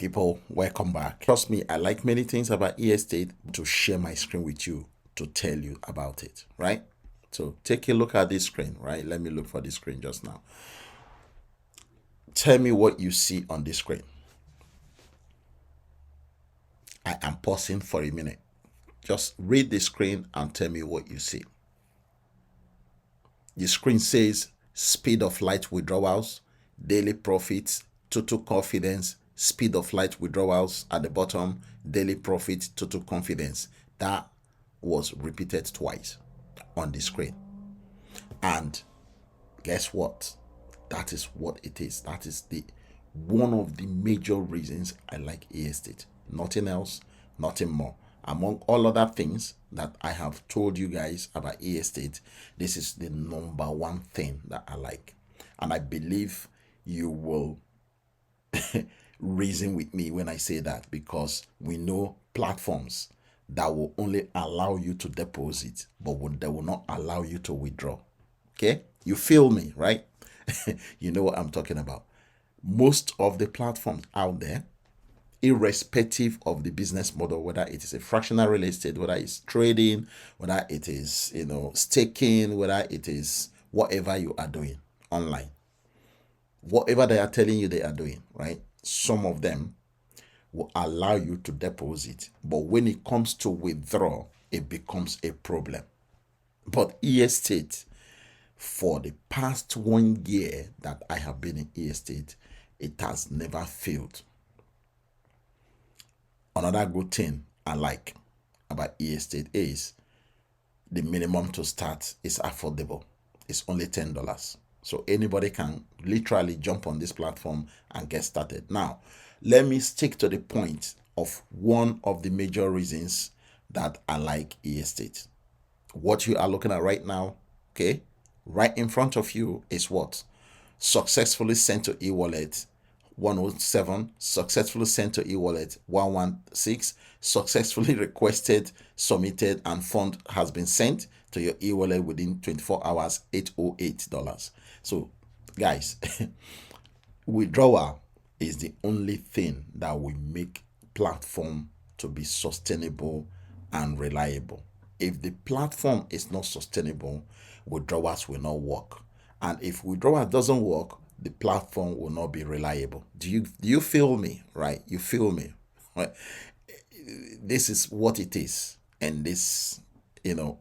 people, welcome back. Trust me, I like many things about estate to share my screen with you to tell you about it, right? So take a look at this screen, right? Let me look for this screen just now. Tell me what you see on this screen. I am pausing for a minute. Just read the screen and tell me what you see. The screen says speed of light withdrawals, daily profits, total confidence, speed of light withdrawals at the bottom, daily profit, total confidence. That was repeated twice on the screen. And guess what? That is what it is. That is the one of the major reasons I like estate. Nothing else, nothing more. Among all other things that I have told you guys about estate, this is the number one thing that I like. And I believe you will reason with me when I say that, because we know platforms that will only allow you to deposit, but they will not allow you to withdraw. Okay? You feel me, right? You know what I'm talking about. Most of the platforms out there, irrespective of the business model, whether it is a fractional real estate, whether it's trading, whether it is, staking, whether it is whatever you are doing online, whatever they are telling you they are doing, right? Some of them will allow you to deposit, but when it comes to withdraw, it becomes a problem. But estate, for the past 1 year that I have been in estate, it has never failed. Another good thing I like about estate is the minimum to start is affordable. It's only $10. So anybody can literally jump on this platform and get started. Now, let me stick to the point of one of the major reasons that I like estate. What you are looking at right now, okay? Right in front of you is what? Successfully sent to e-wallet 107, successfully sent to e-wallet 116, successfully requested, submitted, and fund has been sent to your e-wallet within 24 hours, $808. So, guys, withdrawal is the only thing that will make platform to be sustainable and reliable. If the platform is not sustainable, withdrawals will not work. And if withdrawal doesn't work, the platform will not be reliable. Do you feel me? Right? You feel me? Right? This is what it is. And this,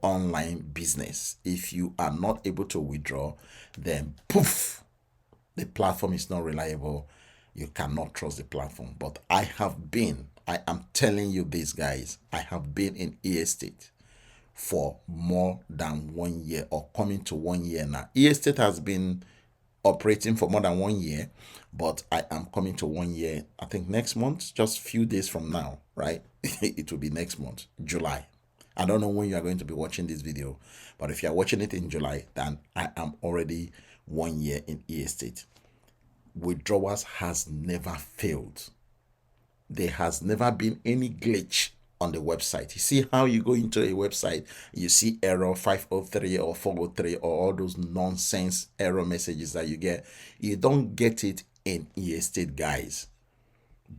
online business, if you are not able to withdraw, then poof, the platform is not reliable. You cannot trust the platform. But I am telling you this, guys, I have been in estate for more than 1 year, or coming to 1 year now. Estate has been operating for more than 1 year, but I am coming to 1 year, I think next month, just a few days from now, right? It will be next month, July. I don't know when you are going to be watching this video, but if you are watching it in July, then I am already 1 year in estate. Withdrawals has never failed. There has never been any glitch on the website. You see how you go into a website, you see error 503 or 403 or all those nonsense error messages that you get. You don't get it in estate, guys.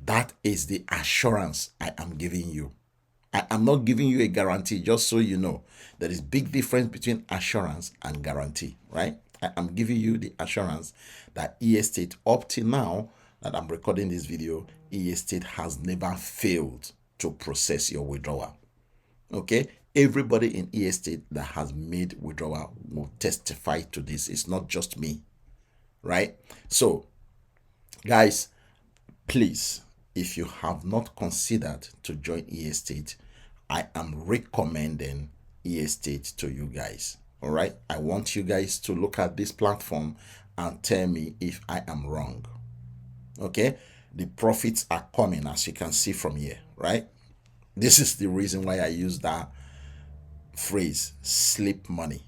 That is the assurance I am giving you. I am not giving you a guarantee, just so you know. There is big difference between assurance and guarantee, right? I am giving you the assurance that estate, up till now that I'm recording this video, estate has never failed to process your withdrawal. Okay? Everybody in estate that has made withdrawal will testify to this. It's not just me, right? So, guys, please, if you have not considered to join estate, I am recommending estate to you guys. All right? I want you guys to look at this platform and tell me if I am wrong. Okay? The profits are coming, as you can see from here, right? This is the reason why I use that phrase, sleep money.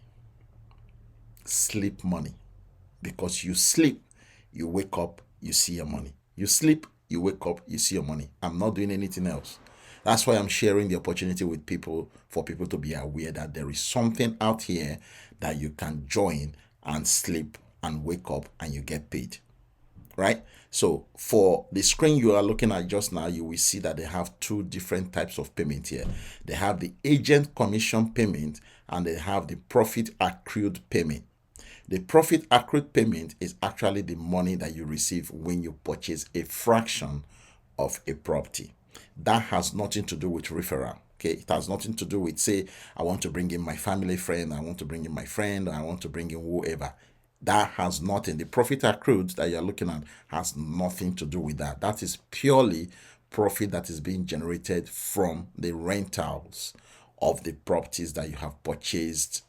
Sleep money. Because you sleep, you wake up, you see your money. You sleep, you wake up, you see your money. I'm not doing anything else. That's why I'm sharing the opportunity with people, for people to be aware that there is something out here that you can join and sleep and wake up and you get paid. right? So for the screen you are looking at just now, you will see that they have two different types of payment here. They have the agent commission payment and they have the profit accrued payment. The profit accrued payment is actually the money that you receive when you purchase a fraction of a property. That has nothing to do with referral. Okay, it has nothing to do with, say, I want to bring in my family friend, I want to bring in my friend, I want to bring in whoever. That has nothing. The profit accrued that you're looking at has nothing to do with that. That is purely profit that is being generated from the rentals of the properties that you have purchased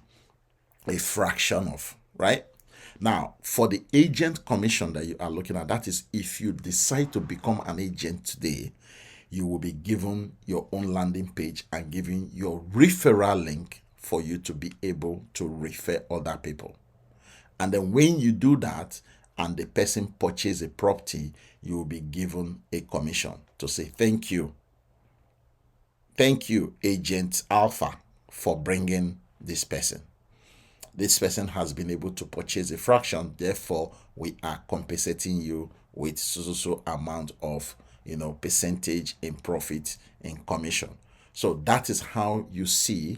a fraction of, right? Now, for the agent commission that you are looking at, that is if you decide to become an agent today, you will be given your own landing page and given your referral link for you to be able to refer other people. And then when you do that and the person purchases a property, you will be given a commission to say, thank you, Agent Alpha, for bringing this person. This person has been able to purchase a fraction, therefore we are compensating you with so amount of percentage in profit in commission. So that is how you see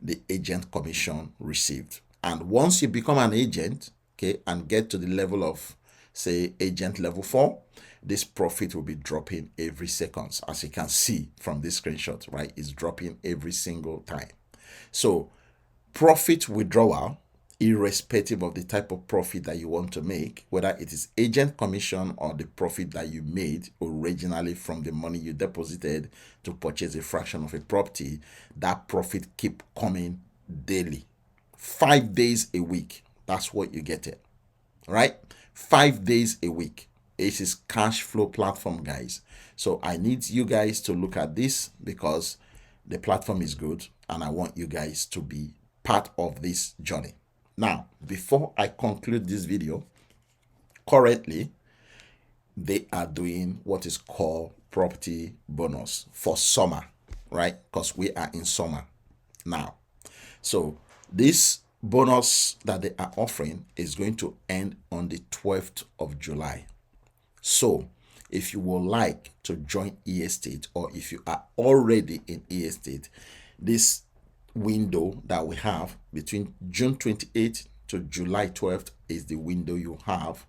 the agent commission received. And once you become an agent, okay, and get to the level of, say, agent level 4, this profit will be dropping every second. As you can see from this screenshot, right? It's dropping every single time. So profit withdrawal, irrespective of the type of profit that you want to make, whether it is agent commission or the profit that you made originally from the money you deposited to purchase a fraction of a property, that profit keep coming daily, 5 days a week. That's what you get it, right? 5 days a week. It is cash flow platform, guys. So I need you guys to look at this because the platform is good and I want you guys to be part of this journey. Now, before I conclude this video, currently they are doing what is called property bonus for summer, right? Because we are in summer now. So this bonus that they are offering is going to end on the 12th of July. So if you would like to join eEstate, or if you are already in eEstate, this window that we have between June 28th to July 12th is the window you have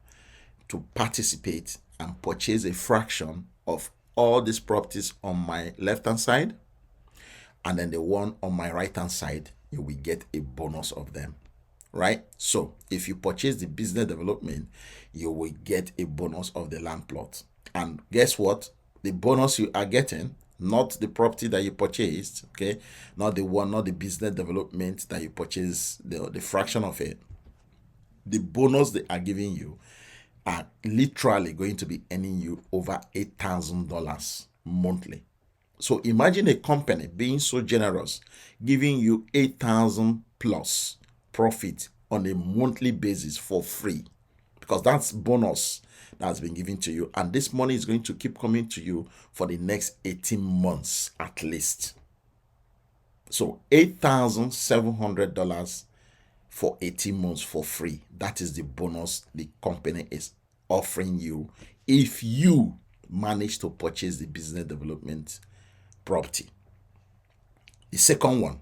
to participate and purchase a fraction of all these properties on my left hand side, and then the one on my right hand side, you will get a bonus of them, right? So if you purchase the business development, you will get a bonus of the land plot. And guess what? The bonus you are getting, not the property that you purchased, okay, not the business development that you purchased, the fraction of it. The bonus they are giving you are literally going to be earning you over $8,000 monthly. So imagine a company being so generous, giving you 8,000 plus profit on a monthly basis for free, because that's bonus that's been given to you, and this money is going to keep coming to you for the next 18 months at least. So $8,700 for 18 months for free. That is the bonus the company is offering you if you manage to purchase the business development property. The second one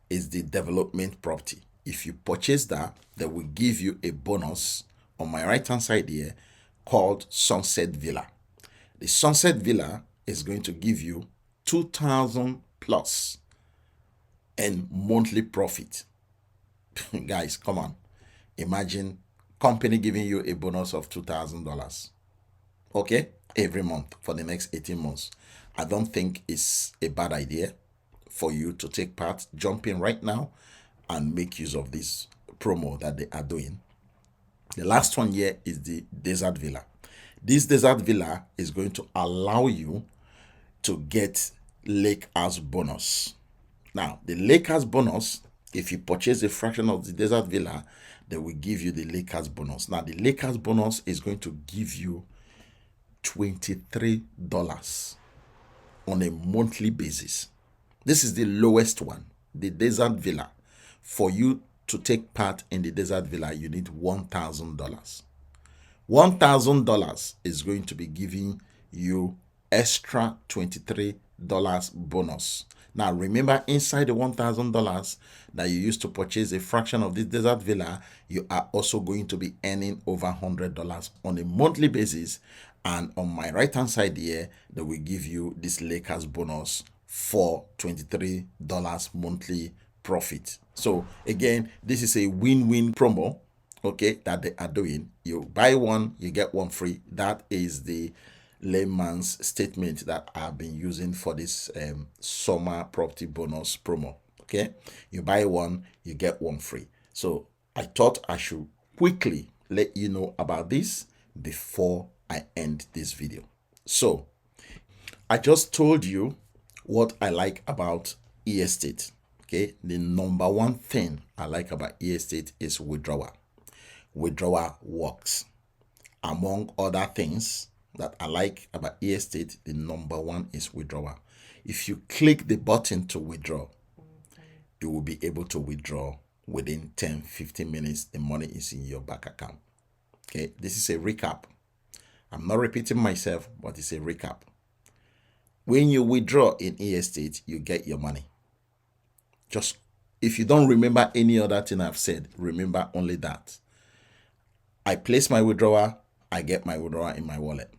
is the development property. If you purchase that, they will give you a bonus on my right hand side here called Sunset Villa. The Sunset Villa is going to give you 2,000 plus in monthly profit. Guys, come on. Imagine company giving you a bonus of $2,000, okay, every month for the next 18 months. I don't think it's a bad idea for you to take part. Jump in right now and make use of this promo that they are doing. The last one here is the Desert Villa. This Desert Villa is going to allow you to get Lake House bonus. Now, the Lake House bonus, if you purchase a fraction of the Desert Villa, they will give you the Lake House bonus. Now, the Lake House bonus is going to give you $23 on a monthly basis. This is the lowest one, the Desert Villa. For you to take part in the Desert Villa, you need $1,000. $1,000 is going to be giving you extra $23 bonus. Now remember, inside the $1,000 that you used to purchase a fraction of this desert villa, you are also going to be earning over $100 on a monthly basis. And on my right hand side here, they will give you this Lakers bonus for $23 monthly profit. So again, this is a win-win promo, okay, that they are doing. You buy one, you get one free. That is the layman's statement that I've been using for this summer property bonus promo. Okay, you buy one, you get one free. So I thought I should quickly let you know about this before I end this video. So I just told you what I like about e-estate. Okay, the number one thing I like about e-estate is withdrawal. Withdrawal works. Among other things that I like about e-estate, the number one is withdrawal. If you click the button to withdraw, you will be able to withdraw within 10-15 minutes. The money is in your bank account. Okay, this is a recap. I'm not repeating myself, but it's a recap. When you withdraw in e-estate, you get your money. Just if you don't remember any other thing I've said, remember only that. I place my withdrawal, I get my withdrawal in my wallet.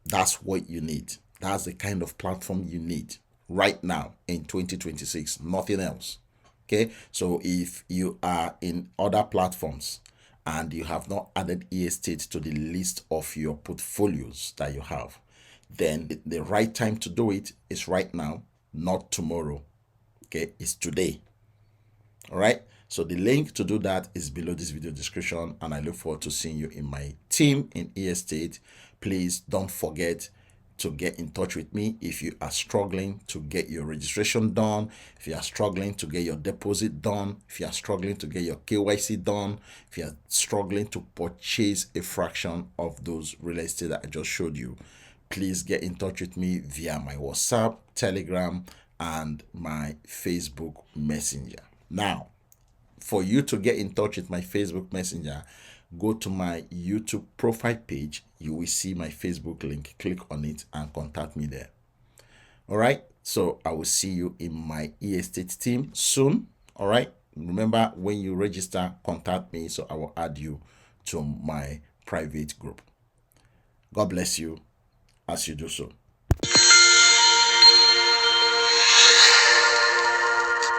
That's what you need. That's the kind of platform you need right now in 2026, nothing else. Okay, so if you are in other platforms and you have not added e-estate to the list of your portfolios that you have, then the right time to do it is right now, not tomorrow. Okay, it's today. All right, so the link to do that is below this video description, and I look forward to seeing you in my team in e-estate. Please don't forget to get in touch with me if you are struggling to get your registration done, if you are struggling to get your deposit done, if you are struggling to get your KYC done, if you are struggling to purchase a fraction of those real estate that I just showed you. Please get in touch with me via my WhatsApp, Telegram, and my Facebook Messenger. Now, for you to get in touch with my Facebook Messenger, go to my YouTube profile page. You will see my Facebook link. Click on it and contact me there. All right. So I will see you in my e-estate team soon. All right. Remember, when you register, contact me so I will add you to my private group. God bless you as you do so.